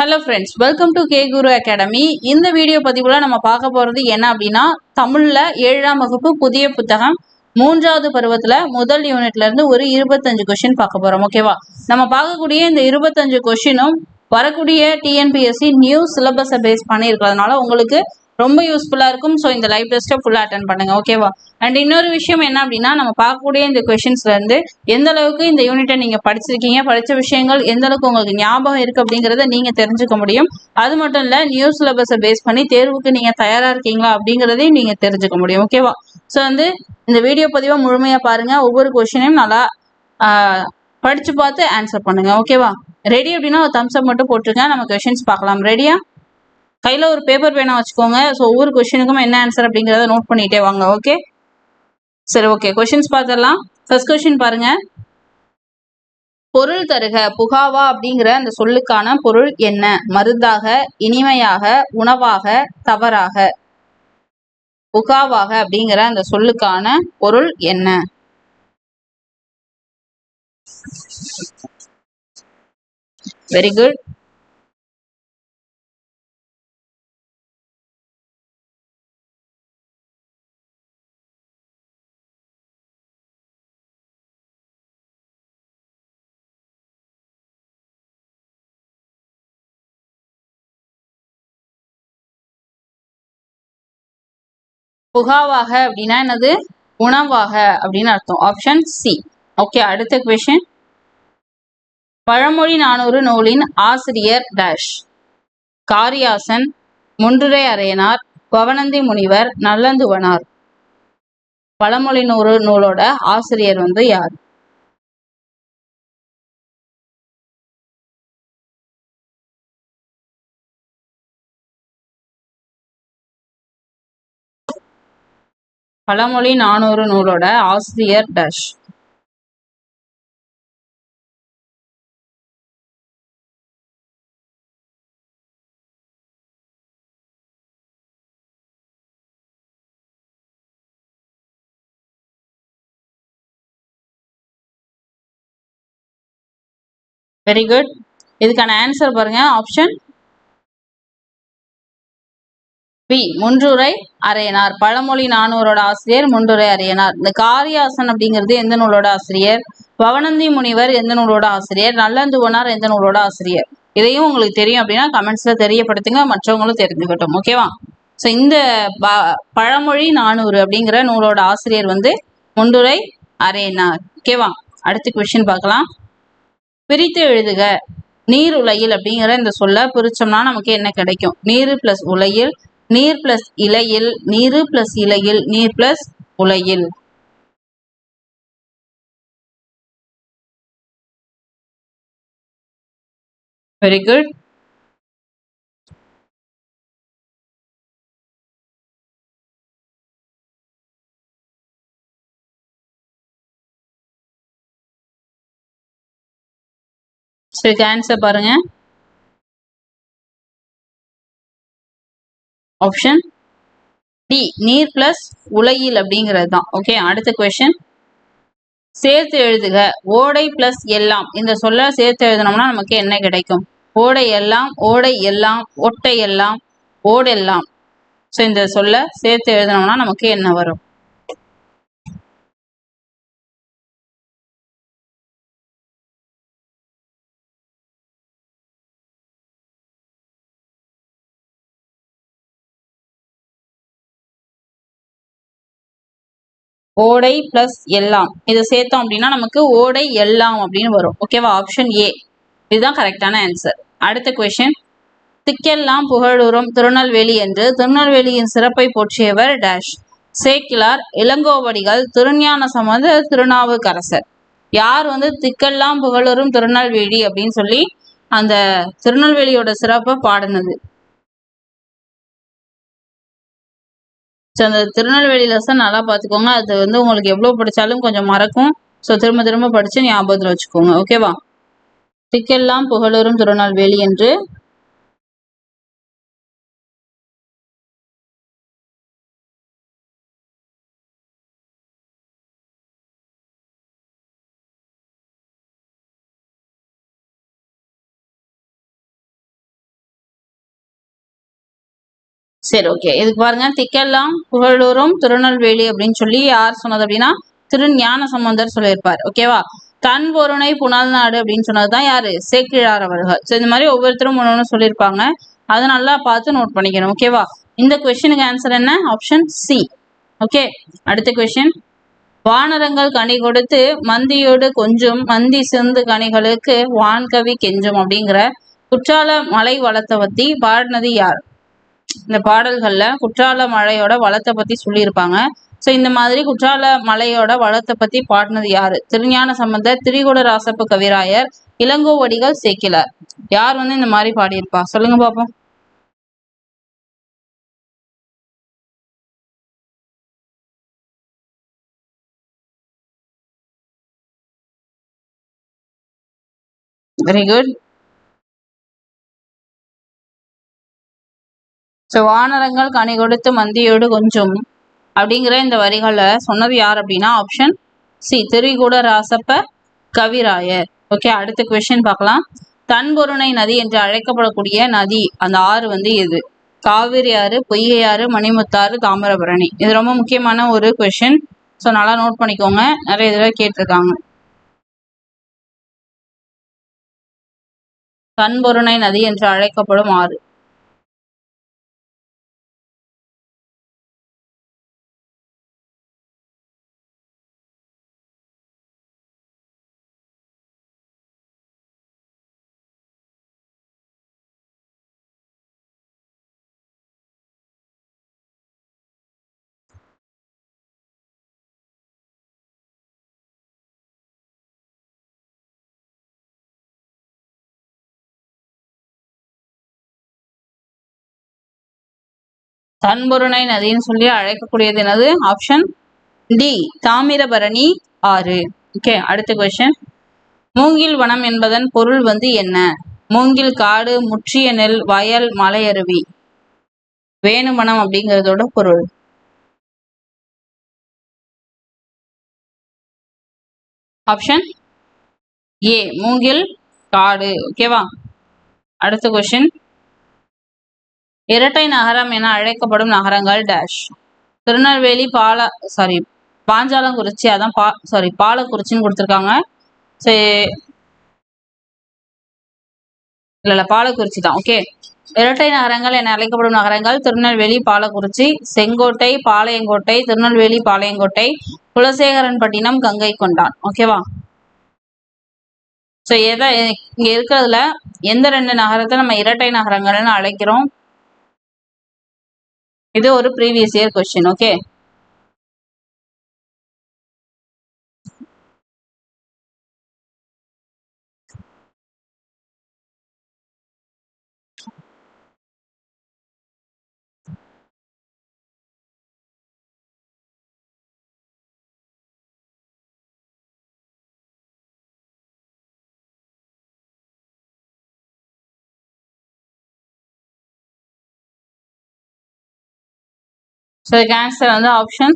Hello friends, welcome to K Guru academy. இந்த video பதிவுல நம்ம பார்க்க போறது என்ன அப்படின்னா, தமிழ்ல 7ஆம் வகுப்பு புதிய புத்தகம் 3வது பருவத்துல முதல் யூனிட்ல இருந்து ஒரு 25 கொஸ்டின் பார்க்க போறோம். ஓகேவா? நம்ம பார்க்கக்கூடிய இந்த 25 கொஸ்டினும் வரக்கூடிய டிஎன்பிஎஸ்சி நியூ சிலபஸை பேஸ் பண்ணி இருக்கிறதுனால உங்களுக்கு ரொம்ப யூஸ்ஃபுல்லா இருக்கும். ஸோ இந்த லைவ் டெஸ்ட்டை ஃபுல்லாக அட்டன் பண்ணுங்க. ஓகேவா? அண்ட் இன்னொரு விஷயம் என்ன அப்படின்னா, நம்ம பார்க்கக்கூடிய இந்த கொஸ்டின்ஸ்ல இருந்து எந்த அளவுக்கு இந்த யூனிட்டை நீங்க படிச்சிருக்கீங்க, படிச்ச விஷயங்கள் எந்த அளவுக்கு உங்களுக்கு ஞாபகம் இருக்கு அப்படிங்கறத நீங்க தெரிஞ்சுக்க முடியும். அது மட்டும் இல்ல, நியூ சிலபஸை பேஸ் பண்ணி தேர்வுக்கு நீங்க தயாரா இருக்கீங்களா அப்படிங்கறதையும் நீங்க தெரிஞ்சுக்க முடியும். ஓகேவா? ஸோ இந்த வீடியோ பதிவை முழுமையா பாருங்க. ஒவ்வொரு கொஸ்டினையும் நல்லா படிச்சு பார்த்து ஆன்சர் பண்ணுங்க. ஓகேவா? ரெடி அப்படின்னா ஒரு தம்ஸ் அப் மட்டும் போட்டுருங்க. நம்ம கொஸ்டின்ஸ் பார்க்கலாம். ரெடியா? கையில ஒரு பேப்பர் பேனா வச்சுக்கோங்க. ஸோ ஒவ்வொரு கொஸ்டினுக்கும் என்ன ஆன்சர் அப்படிங்கறத நோட் பண்ணிட்டே வாங்க. ஓகே, சரி, ஓகே. கொஸ்டின்ஸ் பார்த்துடலாம். ஃபர்ஸ்ட் கொஸ்டின் பாருங்க. பொருள் தருக. புகாவா அப்படிங்கிற அந்த சொல்லுக்கான பொருள் என்ன? மருந்தாக, இனிமையாக, உணவாக, தவறாக. புகாவாக அப்படிங்கிற அந்த சொல்லுக்கான பொருள் என்ன? Very good. புகாவாக அப்படின்னா என்னது? உணவாக அப்படின்னு அர்த்தம். Option C. ஓகே, அடுத்த கொஸ்டின். பழமொழி 400 நூலின் ஆசிரியர் டேஷ். காரியாசன், முன்றுரை அறையனார், பவனந்தி முனிவர், நல்லந்துவனார். பழமொழி 100 நூலோட ஆசிரியர் யார்? பழமொழி 400 நூலோட ஆசிரியர் டேஷ். Very good. இதுக்கான ஆன்சர் பாருங்க. Option B, Munrurai Araiyanar. பழமொழி 400 ஆசிரியர் முன்றுரை அறையனார். இந்த காரியாசன் அப்படிங்கிறது எந்த நூலோட ஆசிரியர்? பவனந்தி முனிவர் எந்த நூலோட ஆசிரியர்? நல்லந்துவனார் எந்த நூலோட ஆசிரியர்? இதையும் உங்களுக்கு தெரியும் அப்படின்னா கமெண்ட்ஸ்ல தெரியப்படுத்துங்க, மற்றவங்களும் தெரிஞ்சுக்கட்டும். ஓகேவா? ஸோ இந்த பழமொழி 400 அப்படிங்கிற நூலோட ஆசிரியர் முன்றுரை அறையனார். ஓகேவா? அடுத்த கொஸ்டின் பார்க்கலாம். பிரித்து எழுதுக. நீர் உலையில் அப்படிங்கிற இந்த சொல்ல பிரிச்சோம்னா நமக்கு என்ன கிடைக்கும்? நீர் பிளஸ் உலையில், நீர் பிளஸ் இலையில், நீரு பிளஸ் இலையில், நீர் பிளஸ் உலையில். Very good. சரி, ஆன்சர் பாருங்க. ஆப்ஷன் டி, நீர் பிளஸ் உலையில் அப்படிங்கிறது தான். ஓகே, அடுத்த கொஸ்டின். சேர்த்து எழுதுக. ஓடை பிளஸ் எல்லாம் இந்த சொல்ல சேர்த்து எழுதணும்னா நமக்கு என்ன கிடைக்கும்? ஓடை எல்லாம், ஓடை எல்லாம், ஒட்டை எல்லாம், ஓடெல்லாம். ஸோ இந்த சொல்ல சேர்த்து எழுதணும்னா நமக்கு என்ன வரும்? ஓடை பிளஸ் எல்லாம் இதை சேர்த்தோம் அப்படின்னா நமக்கு ஓடை எல்லாம் அப்படின்னு வரும். ஓகேவா? ஆப்ஷன் ஏ இதுதான் கரெக்டான ஆன்சர். அடுத்த கொஸ்டின். திக்கெல்லாம் புகழுறும் திருநெல்வேலி என்று திருநெல்வேலியின் சிறப்பை போற்றியவர் டேஷ். சேக்கிலார், இளங்கோவடிகள், திருஞான சம்பந்தர், திருநாவுக்கரசர். யார் திக்கெல்லாம் புகழுறும் திருநெல்வேலி அப்படின்னு சொல்லி அந்த திருநெல்வேலியோட சிறப்பை பாடினது? ஸோ அந்த திருநெல்வேலி லெசன் நல்லா பார்த்துக்கோங்க. அது உங்களுக்கு எவ்வளோ படித்தாலும் கொஞ்சம் மறக்கும். ஸோ திரும்ப திரும்ப படித்து ஞாபகத்தில் வச்சுக்கோங்க. ஓகேவா? திக்கெல்லாம் புகழுறும் திருநெல்வேலி என்று சரி, ஓகே. இதுக்கு பாருங்க, திக்கெல்லாம் புகழூரும் திருநெல்வேலி அப்படின்னு சொல்லி யார் சொன்னது அப்படின்னா திருஞான சம்பந்தர் சொல்லியிருப்பார். ஓகேவா? தன் பொருணை புனல் நாடு அப்படின்னு சொன்னதுதான் யாரு? சேக்கிழார் அவர்கள். ஸோ இந்த மாதிரி ஒவ்வொருத்தரும் ஒன்று சொல்லியிருப்பாங்க. அதை நல்லா பார்த்து நோட் பண்ணிக்கணும். ஓகேவா? இந்த கொஸ்டினுக்கு ஆன்சர் என்ன? Option C. ஓகே, அடுத்த கொஸ்டின். வானரங்கள் கனி கொடுத்து மந்தியோடு கொஞ்சம் மந்தி சிந்து கனிகளுக்கு வான்கவி கெஞ்சும் அப்படிங்கிற குற்றால மலை வளத்தை பத்தி பாடினது யார்? இந்த பாடல்கள்ல குற்றால மலையோட வளத்தை பத்தி சொல்லியிருப்பாங்க. ஸோ இந்த மாதிரி குற்றால மலையோட வளத்தை பத்தி பாடினது யாரு? திருஞான சம்பந்தர், திரிகூட ராசப்ப கவிராயர், இளங்கோவடிகள், சேக்கிலார். யார் வந்து இந்த மாதிரி பாடியிருப்பா? சொல்லுங்க பாப்போம். Very good. ஸோ வானரங்கள் கனி கொடுத்து மந்தியோடு கொஞ்சம் அப்படிங்கிற இந்த வரிகளை சொன்னது யார் அப்படின்னா ஆப்ஷன் சி, திரிகூட ராசப்ப கவிராயர். ஓகே, அடுத்த கொஸ்டின் பார்க்கலாம். தன்பொருணை நதி என்று அழைக்கப்படக்கூடிய நதி, அந்த ஆறு வந்து எது? காவிரி ஆறு, பொய்கை ஆறு, மணிமுத்தாறு, தாமிரபரணி. இது ரொம்ப முக்கியமான ஒரு கொஸ்டின். ஸோ நல்லா நோட் பண்ணிக்கோங்க, நிறைய இதில் கேட்டிருக்காங்க. தன்பொருணை நதி என்று அழைக்கப்படும் ஆறு. தன்பொருணை நதின்னு சொல்லி அழைக்கக்கூடியது என்னது? ஆப்ஷன் டி, தாமிரபரணி ஆறு. ஓகே, அடுத்த கொஸ்டின். மூங்கில் வனம் என்பதன் பொருள் வந்து என்ன? மூங்கில் காடு, முற்றிய நெல், வயல், மலையருவி. வேணுவனம் அப்படிங்கிறதோட பொருள். ஆப்ஷன் ஏ, மூங்கில் காடு. ஓகேவா? அடுத்த கொஸ்டின். இரட்டை நகரம் என அழைக்கப்படும் நகரங்கள் டேஷ். திருநெல்வேலி, பாஞ்சாலங்குறிச்சி, அதான் பாலக்குறிச்சின்னு கொடுத்துருக்காங்க. சரி, இல்ல பாலக்குறிச்சி தான். ஓகே, இரட்டை நகரங்கள் என அழைக்கப்படும் நகரங்கள் திருநெல்வேலி, பாலக்குறிச்சி, செங்கோட்டை, பாளையங்கோட்டை, திருநெல்வேலி, பாளையங்கோட்டை, குலசேகரன்பட்டினம், கங்கை கொண்டான். ஓகேவா? ஸோ இங்க இருக்கிறதுல எந்த ரெண்டு நகரத்தை நம்ம இரட்டை நகரங்கள்னு அழைக்கிறோம்? இது ஒரு previous year question. Okay, so இதுக்கு ஆன்சர் வந்து ஆப்ஷன்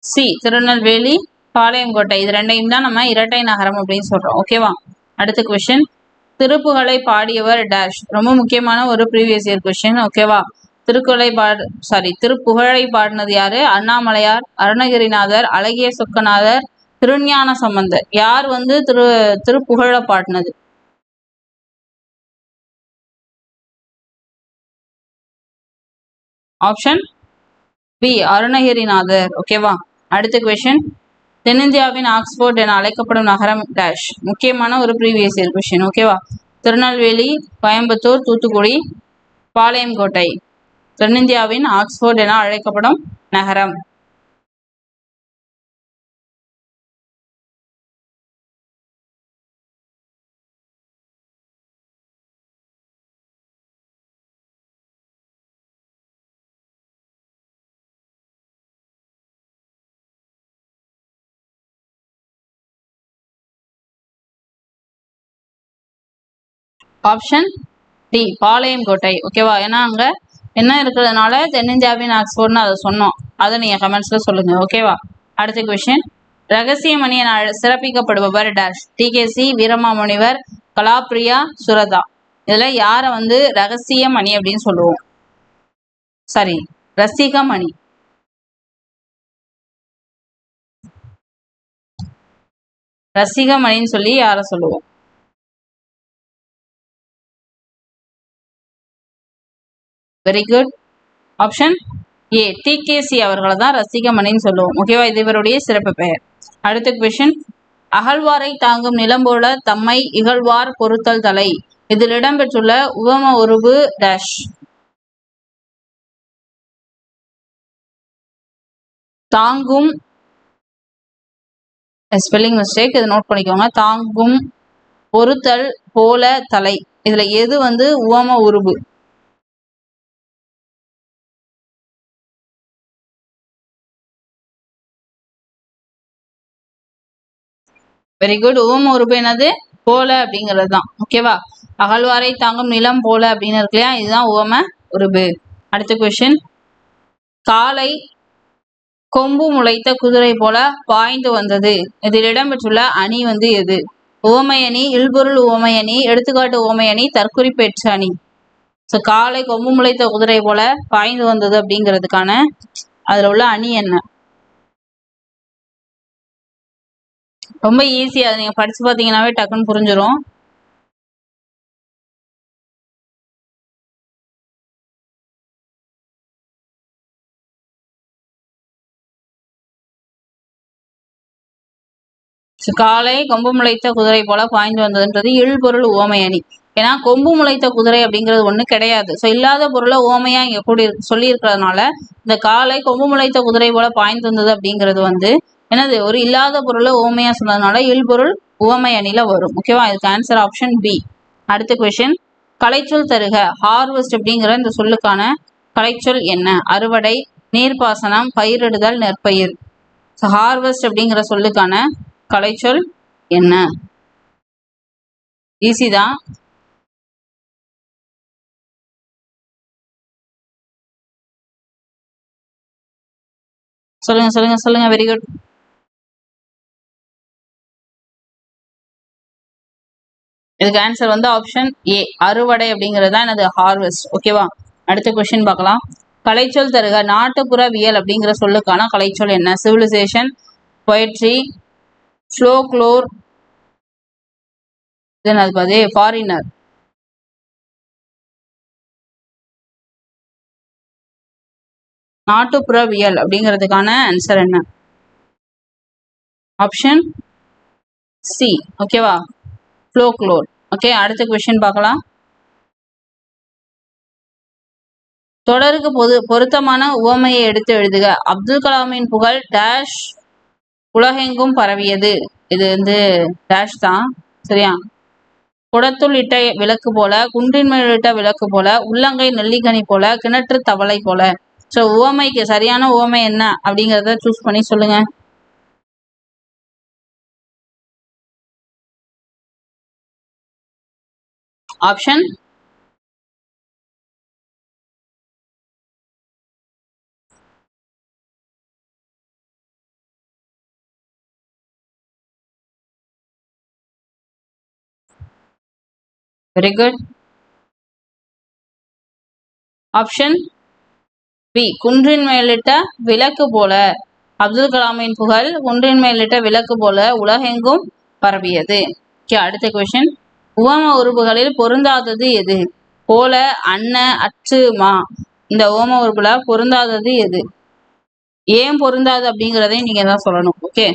சி, திருநெல்வேலி, பாளையங்கோட்டை. இது ரெண்டையும் தான் நம்ம இரட்டை நகரம் அப்படின்னு சொல்றோம். ஓகேவா? அடுத்த கொஸ்டின். திருப்புகழை பாடியவர் டேஷ். ரொம்ப முக்கியமான ஒரு ப்ரீவியஸ் இயர் கொஸ்டின். ஓகேவா? திருப்புகழை பாடினது யாரு? அண்ணாமலையார், அருணகிரிநாதர், அழகிய சொக்கநாதர், திருஞான சம்பந்தர். யார் வந்து திருப்புகழ பாடினது? Option B, Arunagirinathar. ஓகேவா? அடுத்த கொஸ்டின். தென்னிந்தியாவின் ஆக்ஸ்போர்ட் என அழைக்கப்படும் நகரம் டேஷ். முக்கியமான ஒரு ப்ரீவியஸ் இயர் கொஸ்டின். ஓகேவா? திருநெல்வேலி, கோயம்புத்தூர், தூத்துக்குடி, பாளையங்கோட்டை. தென்னிந்தியாவின் ஆக்ஸ்போர்ட் என அழைக்கப்படும் நகரம். Option D, Palayamkottai. ஓகேவா? ஏன்னா அங்க என்ன இருக்கிறதுனால தென்னிந்தியாவின் ஆக்ஸ்போர்ட்னு அதை சொன்னோம். அதை நீங்க கமெண்ட்ஸ்ல சொல்லுங்க. ஓகேவா? அடுத்த கொஸ்டின். ரகசியமணி என சிறப்பிக்கப்படுபவர் டேஷ். டிகேசி, வீரமாமுனிவர், கலாப்ரியா, சுரதா. இதுல யார வந்து ரகசியமணி அப்படின்னு சொல்லுவோம்? சாரி, ரசிகமணி. ரசிகமணின்னு சொல்லி யார சொல்லுவோம்? Very good. Option A, TKC அவர்களை தான் ரசிகமணின்னு சொல்லுவோம். ஓகேவா? இது இவருடைய சிறப்பு பெயர். அடுத்த கொஸ்டின், அகழ்வாரை தாங்கும் நிலம் போல தம்மை இகழ்வார் பொறுத்தல் தலை. இதில் இடம்பெற்றுள்ள உவம உருபு டேஷ். தாங்கும், ஸ்பெல்லிங் மிஸ்டேக், இது நோட் பண்ணிக்கோங்க. தாங்கும், பொறுத்தல், போல, தலை. இதுல எது வந்து உவம உருபு? Very good. உவம உருபு என்னது? போல அப்படிங்கிறது தான். ஓகேவா? அகழ்வாரை தாங்கும் நிலம் போல அப்படின்னு இருக்கு இல்லையா, இதுதான் உவம உருபு. அடுத்த கொஸ்டின், காலை கொம்பு முளைத்த குதிரை போல பாய்ந்து வந்தது. இதில் இடம்பெற்றுள்ள அணி வந்து எது? உவமையணி, இல்பொருள் உவமையணி, எடுத்துக்காட்டு உவமையணி, தற்குறிப்பேற்று அணி. ஸோ காலை கொம்பு முளைத்த குதிரை போல பாய்ந்து வந்தது அப்படிங்கிறதுக்கான அதுல உள்ள அணி என்ன? ரொம்ப ஈஸியா, நீங்க படிச்சு பார்த்தீங்கன்னாவே டக்குன்னு புரிஞ்சிடும். காலை கொம்பு முளைத்த குதிரை போல பாய்ந்து வந்ததுன்றது இல்பொருள் உவமை அணி. ஏன்னா கொம்பு முளைத்த குதிரை அப்படிங்கிறது ஒண்ணு கிடையாது. ஸோ இல்லாத பொருளை உவமையா இங்க கூடி சொல்லி இருக்கிறதுனால இந்த காலை கொம்பு முளைத்த குதிரை போல பாய்ந்து வந்தது அப்படிங்கிறது வந்து என்னது? ஒரு இல்லாத பொருளை உவமையா சொன்னதுனால இல்பொருள் உவமை அணில வரும். ஓகேவா? இதுக்கு ஆன்சர் ஆப்ஷன் பி. அடுத்த கொஸ்டின், கலைச்சொல் தருக. ஹார்வெஸ்ட் அப்படிங்கிற இந்த சொல்லுக்கான கலைச்சொல் என்ன? அறுவடை, நீர்ப்பாசனம், பயிரிடுதல், நெற்பயிர். ஹார்வெஸ்ட் அப்படிங்கிற சொல்லுக்கான கலைச்சொல் என்ன? ஈஸி தான். சொல்லுங்க சொல்லுங்க சொல்லுங்க. Very good. இதுக்கு ஆன்சர் வந்து ஆப்ஷன் ஏ, அறுவடை அப்படிங்கிறது தான் எனது ஹார்வெஸ்ட். ஓகேவா? அடுத்த கொஸ்டின் பார்க்கலாம். கலைச்சொல் தருக. நாட்டுப்புறவியல் அப்படிங்கிற சொல்லுக்கான கலைச்சொல் என்ன? சிவிலைசேஷன், பொயட்ரி, ஃப்ளோக்ளோர், அது பாது ஃபாரினர். நாட்டுப்புறவியல் அப்படிங்கிறதுக்கான ஆன்சர் என்ன? Option C. ஓகேவா? ஃப்ளோக்ளோர். ஓகே, அடுத்த கொஸ்டின் பார்க்கலாம். தொடருக்கு பொருத்தமான உவமையை எடுத்து எழுதுக. அப்துல் கலாமின் புகழ் டேஷ் உலகெங்கும் பரவியது. இது வந்து டேஷ் தான். சரியா? குடத்துள் இட்ட விளக்கு போல, குன்றின் மேல் இட்ட விளக்கு போல, உள்ளங்கை நெல்லிக்கனி போல, கிணற்று தவளை போல. ஸோ உவமைக்கு சரியான உவமை என்ன அப்படிங்கிறத சூஸ் பண்ணி சொல்லுங்க. Option very good. Option B, குன்றின் மேலிட்ட விளக்கு போல. அப்துல் கலாமின் புகழ் குன்றின் மேலிட்ட விளக்கு போல உலகெங்கும் பரவியது. அடுத்த கொஸ்டின், உவம உறுப்புகளில் பொருந்தாதது எது? போல, அன்ன, அச்சு, மா. இந்த உவம உறுப்புல பொருந்தாதது எது? ஏன் பொருந்தாது அப்படிங்கிறதையும் நீங்க தான் சொல்லணும். ஓகே,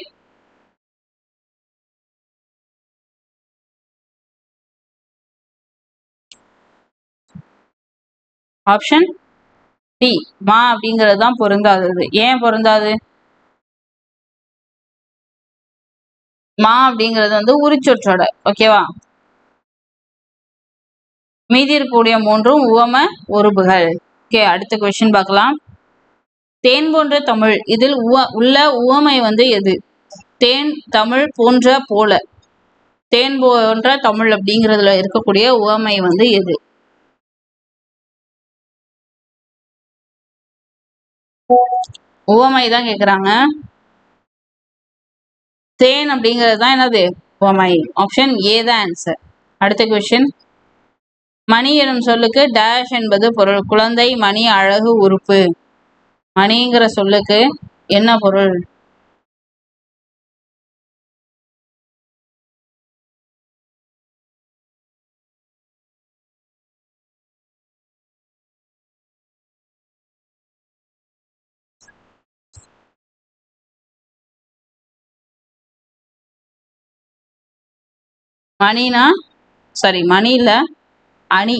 ஆப்ஷன் டி, மா அப்படிங்கிறது தான் பொருந்தாதது. ஏன் பொருந்தாது? மா அப்படிங்கிறது வந்து உரிச்சொற்றோட. ஓகேவா? மீதி இருக்கக்கூடிய மூன்றும் உவம உறுப்புகள். ஓகே, அடுத்த கொஸ்டின் பார்க்கலாம். தேன் போன்ற தமிழ், இதில் உள்ள உவமை வந்து எது? தேன், தமிழ், போன்ற, போல. தேன் போன்ற தமிழ் அப்படிங்கிறதுல இருக்கக்கூடிய உவமை வந்து எது? உவமை தான் கேக்குறாங்க. தேன் அப்படிங்கிறது தான் என்னது? உவமை. ஆப்ஷன் ஏ தான் ஆன்சர். அடுத்த கொஸ்டின், மணி எனும் சொல்லுக்கு டேஷ் என்பது பொருள். குழந்தை, மணி, அழகு, உறுப்பு. மணிங்கிற சொல்லுக்கு என்ன பொருள்? மணினா சாரி மணி இல்ல, அணி.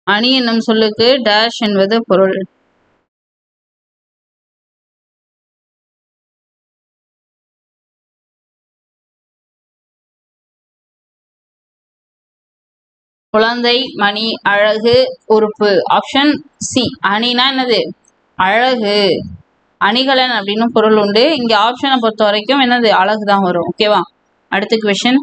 அணி என்னும் சொல்லுக்கு டேஷ் என்பது பொருள். குழந்தை, மணி, அழகு, உறுப்பு. Option C. அணினா என்னது? அழகு. அணிகலன் அப்படின்னு பொருள் உண்டு. இங்க ஆப்ஷனை பொறுத்த வரைக்கும் என்னது? அழகு தான் வரும். ஓகேவா? அடுத்த கொஸ்டின்,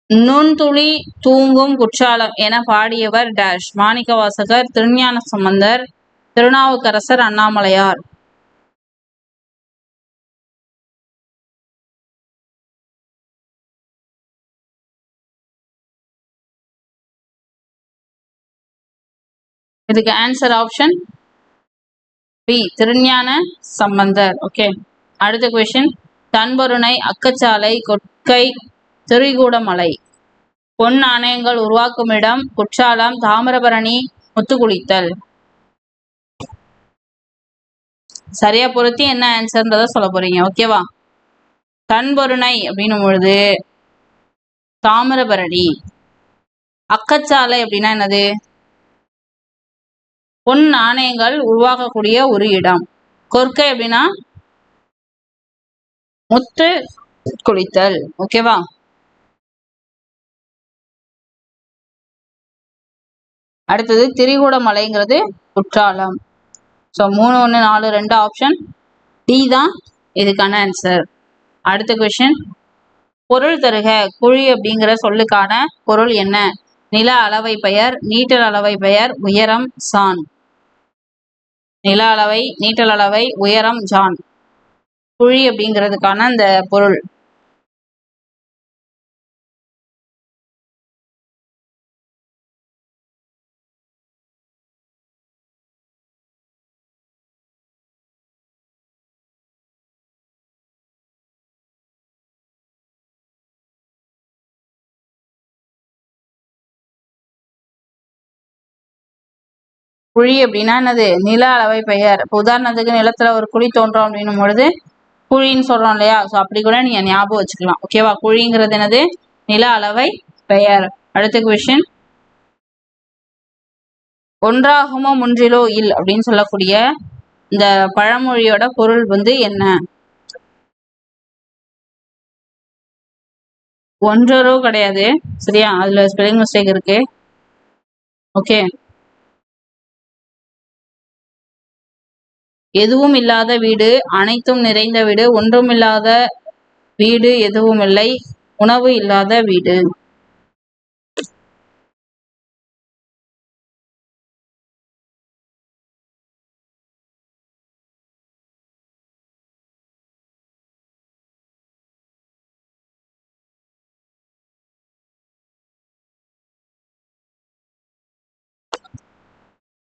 நுண்துளி தூங்கும் குற்றாலம் என பாடியவர் டேஷ். மாணிக்கவாசகர், திருஞான சம்பந்தர், திருநாவுக்கரசர், அண்ணாமலையார். இதுக்கு answer option B, Thirugnana Sambandar. Okay. அடுத்த கொஸ்டின், தன்பொருணை, அக்கச்சாலை, கொற்கை, திரிகூடமலை. பொன் நாணயங்கள் உருவாக்கும் இடம் குற்றாலம், தாமிரபரணி, முத்துக்குளித்தல். சரியா பொருத்தி என்ன ஆன்சர்ன்றத சொல்ல போறீங்க. ஓகேவா? தன்பொருணை அப்படின்னும் பொழுது தாமிரபரணி. அக்கச்சாலை அப்படின்னா என்னது? பொன் நாணயங்கள் உருவாக்கக்கூடிய ஒரு இடம். கொற்கை அப்படின்னா முத்து குளித்தல். ஓகேவா? அடுத்தது திரிகூடமலைங்கிறது குற்றாலம். ஸோ 3, 1, 4, 2 ஆப்ஷன் டி தான் இதுக்கான ஆன்சர். அடுத்த கொஸ்டின், பொருள் தருக. குழி அப்படிங்கிற சொல்லுக்கான பொருள் என்ன? நில அளவை பெயர், நீட்டல் அளவை பெயர், உயரம், சான். நில அளவை, நீட்டல் அளவை, உயரம், ஜான். குழி அப்படிங்கிறதுக்கான அந்த பொருள். குழி அப்படின்னா என்னது? நில அளவை பெயர். இப்போ உதாரணத்துக்கு நிலத்துல ஒரு குழி தோன்றும் அப்படின்னும் பொழுது குழின்னு சொல்றோம் இல்லையா? ஸோ அப்படி கூட நீங்க ஞாபகம் வச்சுக்கலாம். ஓகேவா? குழிங்கிறது என்னது? நில அளவை பெயர். அடுத்த கொஸ்டின், ஒன்றாகுமோ முன்றிலோ இல் அப்படின்னு சொல்லக்கூடிய இந்த பழமொழியோட பொருள் வந்து என்ன? ஒன்றரோ கிடையாது. சரியா? அதுல ஸ்பெல்லிங் மிஸ்டேக் இருக்கு. ஓகே. எதுவும் இல்லாத வீடு, அனைத்தும் நிறைந்த வீடு, ஒன்றும் இல்லாத வீடு, எதுவும் இல்லை, உணவு இல்லாத வீடு.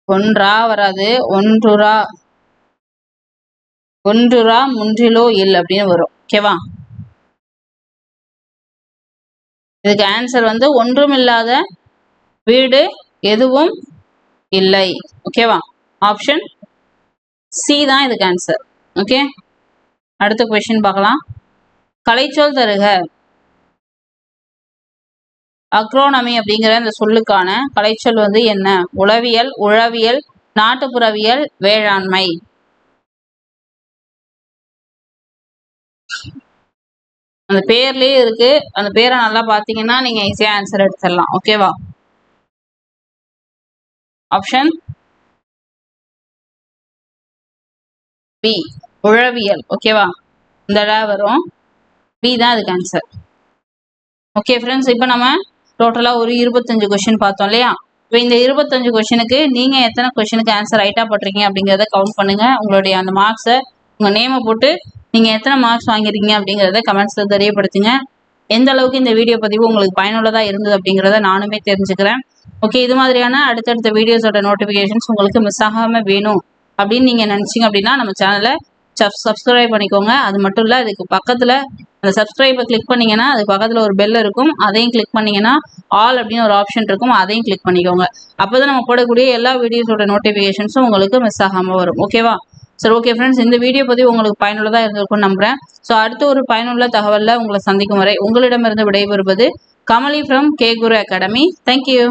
ஒன்றா வராது. ஒன்றுரா, ஒன்றுரா முன்றிலோ இல் அப்படின்னு வரும். ஓகேவா? இதுக்கு ஆன்சர் வந்து ஒன்றும் இல்லாத வீடு, எதுவும் இல்லை. ஓகேவா? ஆப்ஷன் சி தான் இதுக்கு ஆன்சர். ஓகே. அடுத்த கொஸ்டின் பார்க்கலாம். கலைச்சொல் தருக. அக்ரோனமி அப்படிங்கிற இந்த சொல்லுக்கான கலைச்சொல் வந்து என்ன? உளவியல், உழவியல், நாட்டுப்புறவியல், வேளாண்மை. அந்த பேர்லயே இருக்கு. அந்த பேரை நல்லா பாத்தீங்கன்னா நீங்க ஈஸியா ஆன்சர் எடுத்துடலாம். ஓகேவா? ஆப்ஷன் பி, உழவியல். ஓகேவா? இந்த வரும். பி தான் அதுக்கு ஆன்சர். ஓகே ஃப்ரெண்ட்ஸ், இப்போ நம்ம டோட்டலா ஒரு 25 கொஸ்டின் பார்த்தோம் இல்லையா? இப்போ இந்த 25 கொஸ்டினுக்கு நீங்க எத்தனை கொஸ்டினுக்கு ஆன்சர் ரைட்டா போட்டிருக்கீங்க அப்படிங்கிறத கவுண்ட் பண்ணுங்க. உங்களுடைய அந்த மார்க்ஸை உங்கள் நேமை போட்டு நீங்கள் எத்தனை மார்க்ஸ் வாங்கியிருக்கீங்க அப்படிங்கிறத கமெண்ட்ஸில் தெரியப்படுத்துங்க. எந்த அளவுக்கு இந்த வீடியோ பதிவு உங்களுக்கு பயனுள்ளதாக இருந்தது அப்படிங்கிறத நானுமே தெரிஞ்சுக்கிறேன். ஓகே, இது மாதிரியான அடுத்தடுத்த வீடியோஸோட நோட்டிஃபிகேஷன்ஸ் உங்களுக்கு மிஸ் ஆகாமல் வேணும் அப்படின்னு நீங்கள் நினச்சிங்க அப்படின்னா நம்ம சேனலை சப்ஸ்கிரைப் பண்ணிக்கோங்க. அது மட்டும் இல்லை, அதுக்கு பக்கத்தில் அந்த சப்ஸ்கிரைபை கிளிக் பண்ணிங்கன்னா அதுக்கு பக்கத்தில் ஒரு பெல் இருக்கும், அதையும் கிளிக் பண்ணிங்கன்னா ஆல் அப்படின்னு ஒரு ஆப்ஷன் இருக்கும், அதையும் கிளிக் பண்ணிக்கோங்க. அப்போ தான் நம்ம போடக்கூடிய எல்லா வீடியோஸோட நோட்டிஃபிகேஷன்ஸும் உங்களுக்கு மிஸ் ஆகாமல் வரும். ஓகேவா? சரி, ஓகே ஃப்ரெண்ட்ஸ், இந்த வீடியோ பதிவு உங்களுக்கு பயனுள்ளதாக இருந்திருக்கும்னு நம்புகிறேன். ஸோ அடுத்த ஒரு பயனுள்ள தகவலில் உங்களை சந்திக்கும் வரை உங்களிடமிருந்து விடைபெறுவது Kamali from K Guru academy. Thank you.